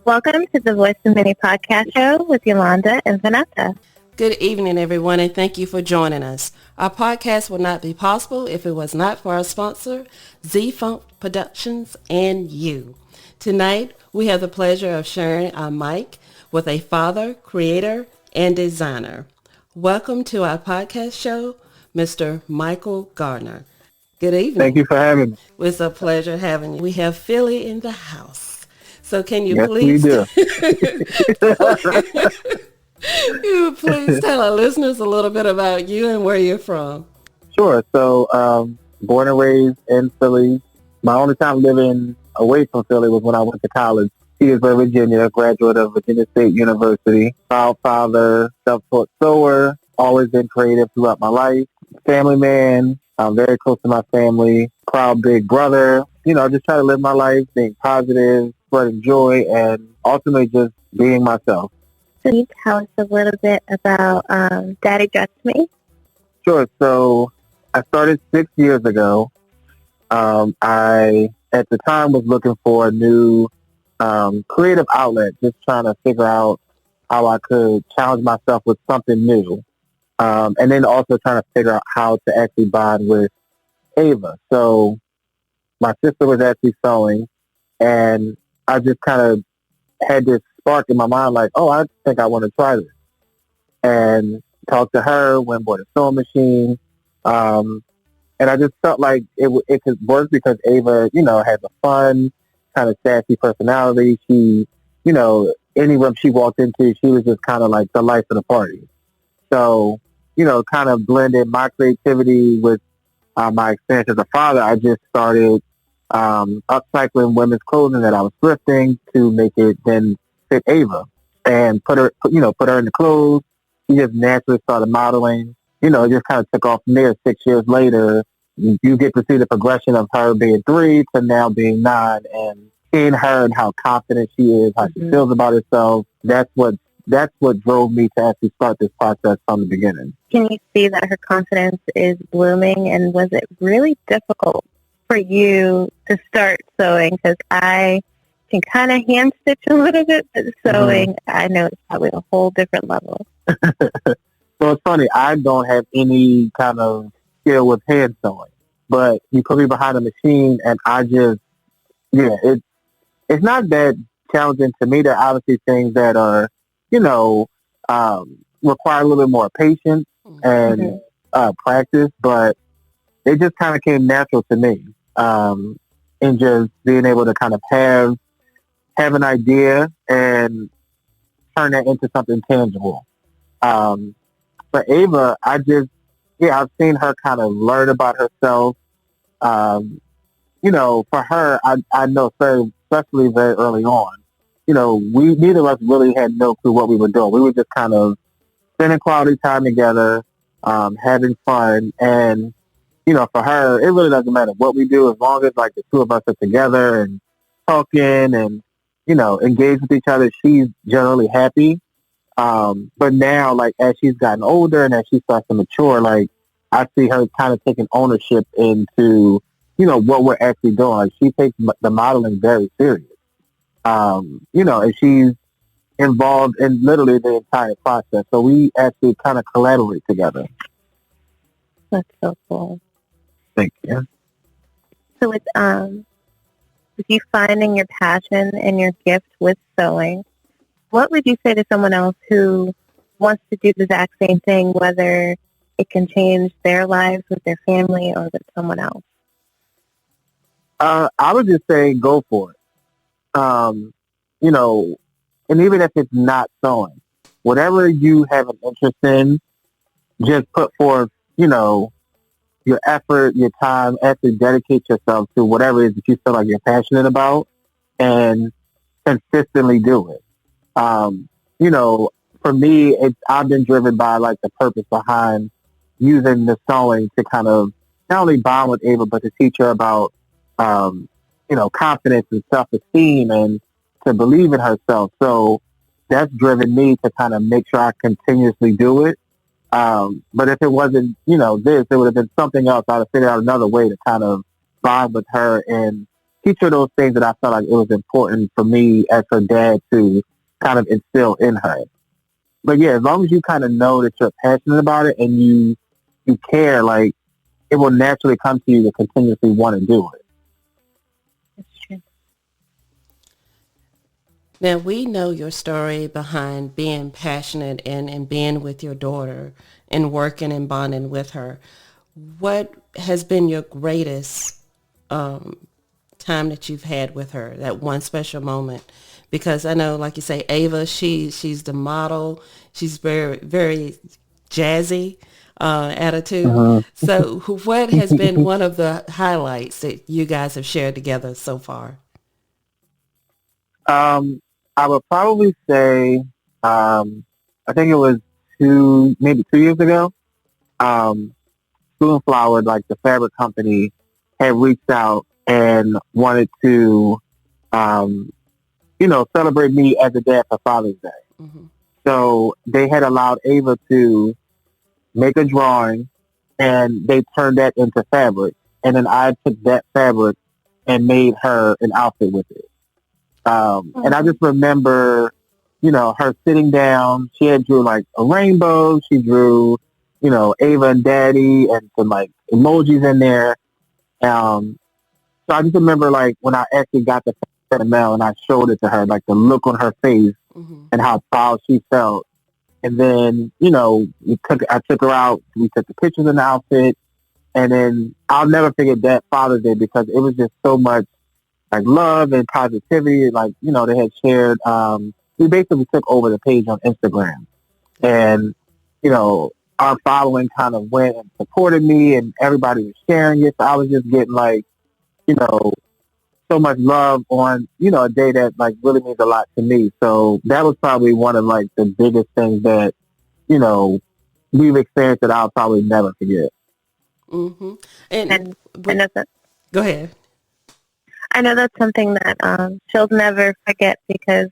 Welcome to the Voice of Many podcast show with Yolanda and Vanessa. Good evening, everyone, and thank you for joining us. Our podcast would not be possible if it was not for our sponsor, Z-Funk Productions, and you. Tonight, we have the pleasure of sharing our mic with a father, creator, and designer. Welcome to our podcast show, Mr. Michael Gardner. Good evening. Thank you for having me. It's a pleasure having you. We have Philly in the house. So can you Yes, please... we do. You please tell our listeners a little bit about you and where you're from. Sure. So, born and raised in Philly. My only time living away from Philly was when I went to college. Petersburg, Virginia, graduate of Virginia State University. Proud father, self-taught sewer, always been creative throughout my life. Family man, I'm very close to my family. Proud big brother. You know, just try to live my life, being positive, spreading joy, and ultimately just being myself. Can you tell us a little bit about Daddy Dressed Me? Sure. So I started 6 years ago. I, at the time, was looking for a new creative outlet, just trying to figure out how I could challenge myself with something new. And then also trying to figure out how to actually bond with Ava. So my sister was actually sewing, and I just kind of had this spark in my mind, like, oh, I think I want to try this. And talked to her, went and bought a sewing machine. And I just felt like it could work because Ava, you know, has a fun, kind of sassy personality. She, you know, any room she walked into, she was just kind of like the life of the party. So, you know, kind of blended my creativity with my experience as a father. I just started upcycling women's clothing that I was thrifting to make it then fit Ava, and put her in the clothes. She just naturally started modeling. You know, it just kind of took off from there. 6 years later, you get to see the progression of her being 3 to now being 9, and seeing her and how confident she is, how she feels about herself. That's what drove me to actually start this process from the beginning. Can you see that her confidence is blooming, and was it really difficult for you to start sewing? Because I can kind of hand stitch a little bit, but sewing, I know it's probably a whole different level. So it's funny, I don't have any kind of skill with hand sewing, but you put me behind a machine and I just, it's not that challenging to me. There are obviously things that are, you know, require a little bit more patience and practice, but it just kind of came natural to me. And just being able to kind of have an idea and turn that into something tangible. For Ava, I've seen her kind of learn about herself. You know, for her, I know especially very early on, you know, neither of us really had no clue what we were doing. We were just kind of spending quality time together, having fun. And, you know, for her, it really doesn't matter what we do as long as, like, the two of us are together and talking and, you know, engaged with each other. She's generally happy. But now, like, as she's gotten older and as she starts to mature, like, I see her kind of taking ownership into, you know, what we're actually doing. Like, she takes the modeling very serious. You know, and she's involved in literally the entire process. So we actually kind of collaborate together. That's so cool. Thank you. So with you finding your passion and your gift with sewing, what would you say to someone else who wants to do the exact same thing, whether it can change their lives with their family or with someone else? I would just say go for it. You know, and even if it's not sewing, whatever you have an interest in, just put forth, you know, your effort, your time, actually dedicate yourself to whatever it is that you feel like you're passionate about and consistently do it. You know, for me, I've been driven by, like, the purpose behind using the sewing to kind of not only bond with Ava, but to teach her about, you know, confidence and self-esteem and to believe in herself. So that's driven me to kind of make sure I continuously do it. But if it wasn't, you know, this, it would have been something else. I'd have figured out another way to kind of bond with her and teach her those things that I felt like it was important for me as her dad to kind of instill in her. But yeah, as long as you kind of know that you're passionate about it and you care, like, it will naturally come to you to continuously want to do it. That's true. Now, we know your story behind being passionate and being with your daughter and working and bonding with her. What has been your greatest time that you've had with her, that one special moment? Because I know, like you say, Ava, she's the model. She's very, very jazzy attitude. Uh-huh. So what has been one of the highlights that you guys have shared together so far? I would probably say, I think it was maybe 2 years ago. Spoon Flower, like the fabric company, had reached out and wanted to, celebrate me as a dad for Father's Day. Mm-hmm. So they had allowed Ava to make a drawing, and they turned that into fabric. And then I took that fabric and made her an outfit with it. And I just remember, her sitting down. She had drew like a rainbow. She drew, Ava and Daddy and some like emojis in there. So I just remember like when I actually got the mail and I showed it to her, like the look on her face Mm-hmm. and how proud she felt. And then, I took her out. We took the pictures in the outfit. And then I'll never forget that Father's Day because it was just so much like love and positivity. Like, they had shared, we basically took over the page on Instagram. And, our following kind of went and supported me and everybody was sharing it. So I was just getting like, so much love on, a day that like really means a lot to me. So that was probably one of like the biggest things that, we've experienced that I'll probably never forget. Mm-hmm. And I know that, Go ahead. I know that's something that she'll never forget because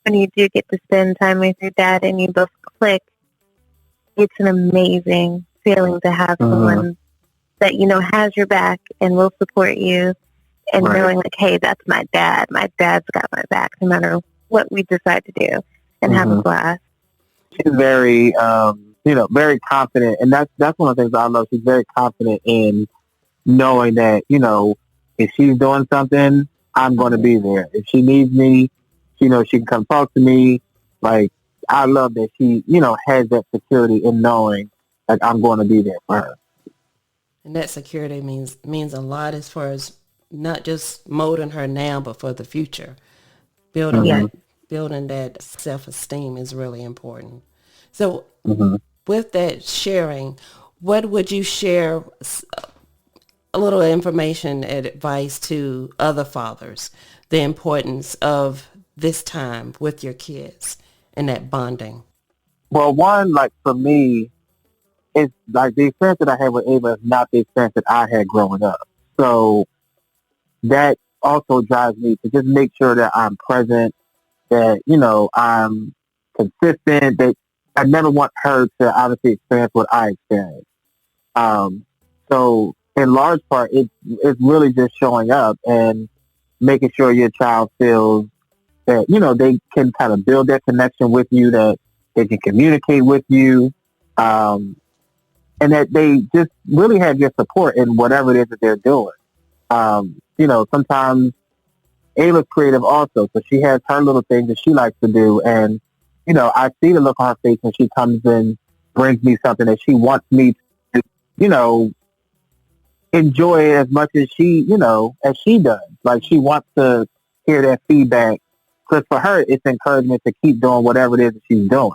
when you do get to spend time with your dad and you both click, it's an amazing feeling to have someone that has your back and will support you, and knowing like, hey, that's my dad. My dad's got my back no matter what we decide to do, and have a blast. She's very, very confident, and that's one of the things I love. She's very confident in knowing that, if she's doing something, I'm going to be there. If she needs me, she knows she can come talk to me. Like, I love that she, has that security in knowing like I'm going to be there for her. And that security means a lot as far as not just molding her now, but for the future. Building that self-esteem is really important. So with that sharing, what would you share a little information and advice to other fathers, the importance of this time with your kids and that bonding? Well, one, like for me, it's like the experience that I had with Ava is not the experience that I had growing up. So that also drives me to just make sure that I'm present, that, I'm consistent, that I never want her to obviously experience what I experienced. So in large part, it's really just showing up and making sure your child feels that, they can kind of build that connection with you, that they can communicate with you, and that they just really have your support in whatever it is that they're doing. Sometimes Ava's creative also, so she has her little things that she likes to do, and, I see the look on her face when she comes and brings me something that she wants me to, enjoy it as much as she does. Like, she wants to hear that feedback, because for her, it's encouragement to keep doing whatever it is that she's doing.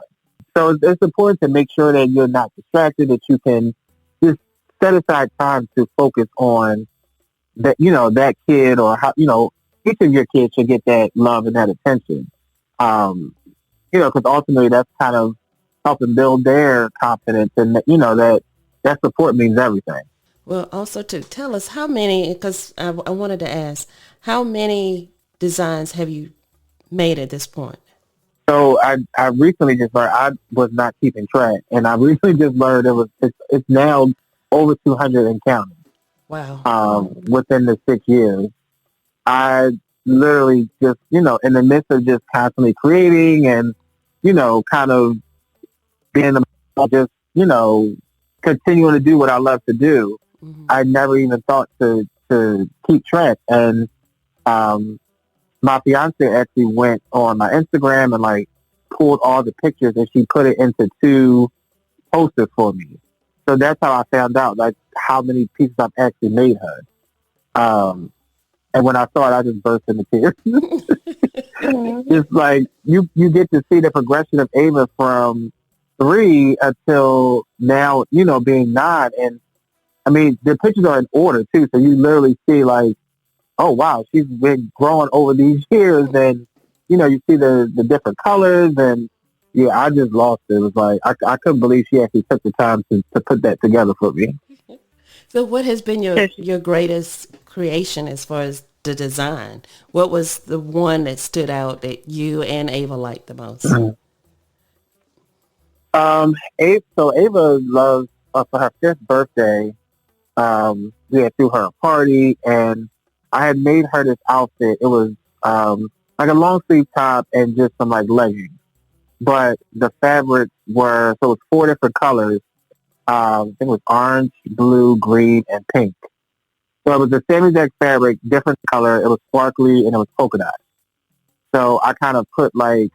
So it's important to make sure that you're not distracted, that you can just set aside time to focus on that, that kid, or how, each of your kids should get that love and that attention. Because ultimately that's kind of helping build their confidence, and that support means everything. Well, also to tell us how many, because I wanted to ask, how many designs have you made at this point? So I recently just learned, I was not keeping track, and I recently just learned it's now over 200 and counting. Wow. Within the 6 years. I literally just, in the midst of just constantly creating and, kind of being just, continuing to do what I love to do. Mm-hmm. I never even thought to keep track. And my fiance actually went on my Instagram and like pulled all the pictures and she put it into 2 posters for me. So that's how I found out like how many pieces I've actually made her. And when I saw it, I just burst into tears. Just like you get to see the progression of Ava from 3 until now, being 9. And I mean, the pictures are in order too. So you literally see like, oh wow, she's been growing over these years, and you see the different colors, and yeah, I just lost it. It was like I couldn't believe she actually took the time to put that together for me. So what has been your greatest creation as far as the design? What was the one that stood out that you and Ava liked the most? Ava loves for her 5th birthday. We had threw her a party, and I had made her this outfit. It was like a long sleeve top and just some like leggings. But the fabrics were, so it was 4 different colors. I think it was orange, blue, green, and pink. So it was the same exact fabric, different color. It was sparkly and it was polka dot. So I kind of put like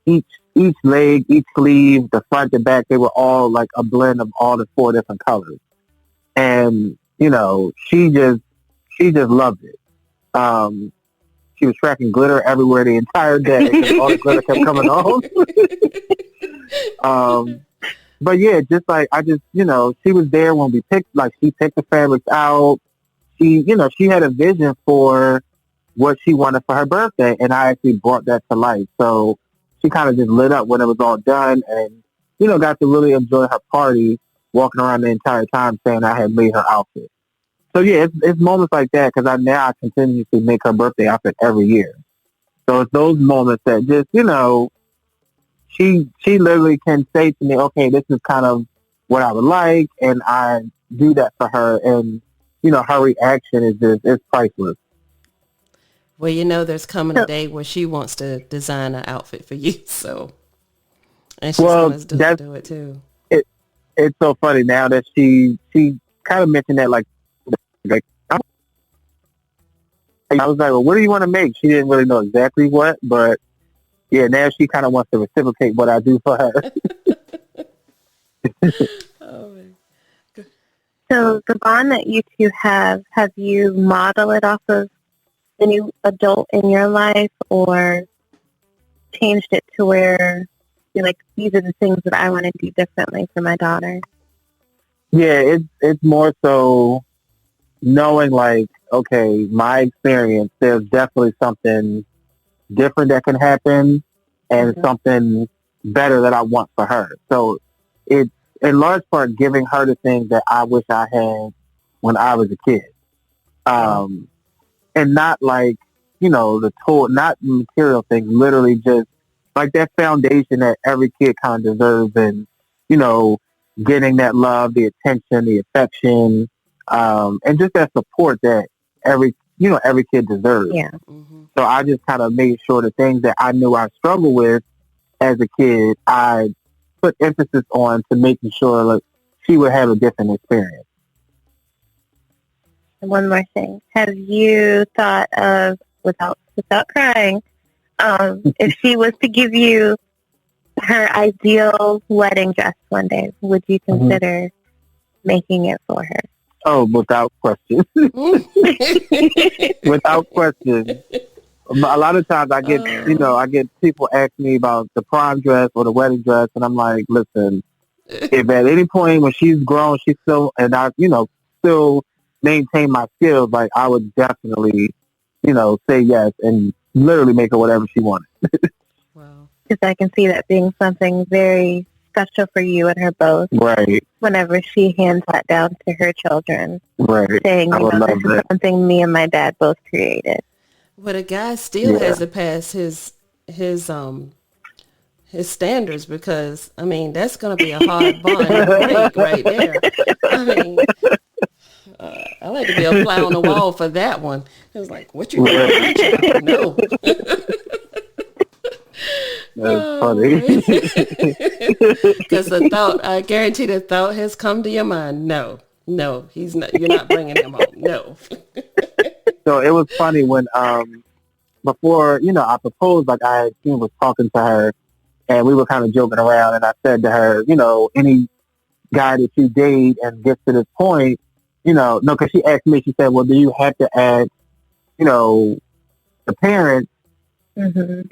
each leg, each sleeve, the front, the back, they were all like a blend of all the 4 different colors. And, she just loved it. She was tracking glitter everywhere the entire day because all the glitter kept coming on. But yeah, just like, she was there when we she picked the fabrics out. She had a vision for what she wanted for her birthday, and I actually brought that to life. So she kind of just lit up when it was all done and, got to really enjoy her party, walking around the entire time saying I had made her outfit. So yeah, it's moments like that because I continuously make her birthday outfit every year. So it's those moments that just, she literally can say to me, okay, this is kind of what I would like, and I do that for her, and her reaction is it's priceless. Well, there's coming a day where she wants to design an outfit for you, so and she's going to do it too. It's so funny now that she kind of mentioned that like I was like, well, what do you want to make? She didn't really know exactly what, but yeah, now she kind of wants to reciprocate what I do for her. Oh, man. So the bond that you two have you modeled it off of the new adult in your life or changed it to where you're like, these are the things that I want to do differently for my daughter? Yeah, it's more so knowing like, okay, my experience, there's definitely something different that can happen and something better that I want for her. So it's in large part giving her the things that I wish I had when I was a kid. And not like, the tool, not material things, literally just like that foundation that every kid kind of deserves and, getting that love, the attention, the affection, and just that support that every kid deserves. Yeah. Mm-hmm. So I just kind of made sure the things that I knew I struggled with as a kid, I put emphasis on to making sure like she would have a different experience. And one more thing. Have you thought of, without crying, if she was to give you her ideal wedding dress one day, would you consider making it for her? Oh, without question. Without question. A lot of times I get, I get people ask me about the prom dress or the wedding dress, and I'm like, listen, if at any point when she's grown, she's still, and I, still maintain my skills, like I would definitely, say yes and literally make her whatever she wanted. Wow. Because I can see that being something very special for you and her both. Right. Whenever she hands that down to her children. Right. Saying, this is something me and my dad both created. But a guy still has to pass his standards because, I mean, that's going to be a hard bond to break right there. I mean, I like to be a fly on the wall for that one. It was like, what you doing with my child? No. That's funny. Because the thought, I guarantee the thought has come to your mind. No, he's not. You're not bringing him home. No. So it was funny when, before, I proposed, like I was talking to her and we were kind of joking around and I said to her, any guy that you date and gets to this point, no, because she asked me, she said, well, do you have to ask, the parents, Mm-hmm.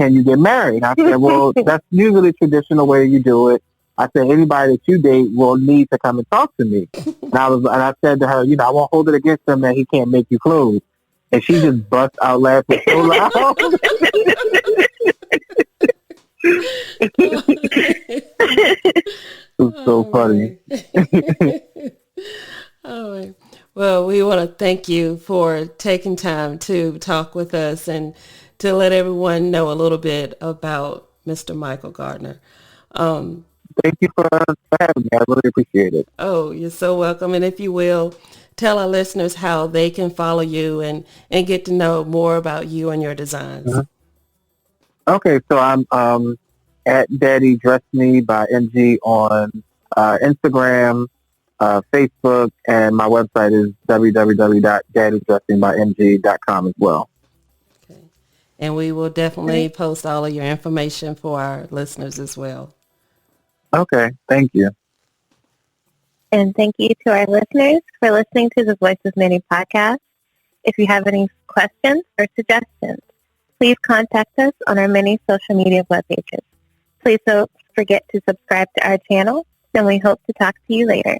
can you get married? I said, well, that's usually the traditional way you do it. I said, anybody that you date will need to come and talk to me. And I said to her, I won't hold it against him that he can't make you clothes. And she just bust out laughing so loud. It was so funny. Oh, well, we want to thank you for taking time to talk with us and to let everyone know a little bit about Mr. Michael Gardner. Thank you for having me. I really appreciate it. Oh, you're so welcome. And if you will, tell our listeners how they can follow you and get to know more about you and your designs. Mm-hmm. Okay, so I'm at Daddy Dress Me by MG on Instagram, Facebook, and my website is www.daddydressingByMG.com as well. Okay. And we will definitely post all of your information for our listeners as well. Okay, thank you. And thank you to our listeners for listening to the Voice of Many podcast. If you have any questions or suggestions, please contact us on our many social media web pages. Please don't forget to subscribe to our channel, and we hope to talk to you later.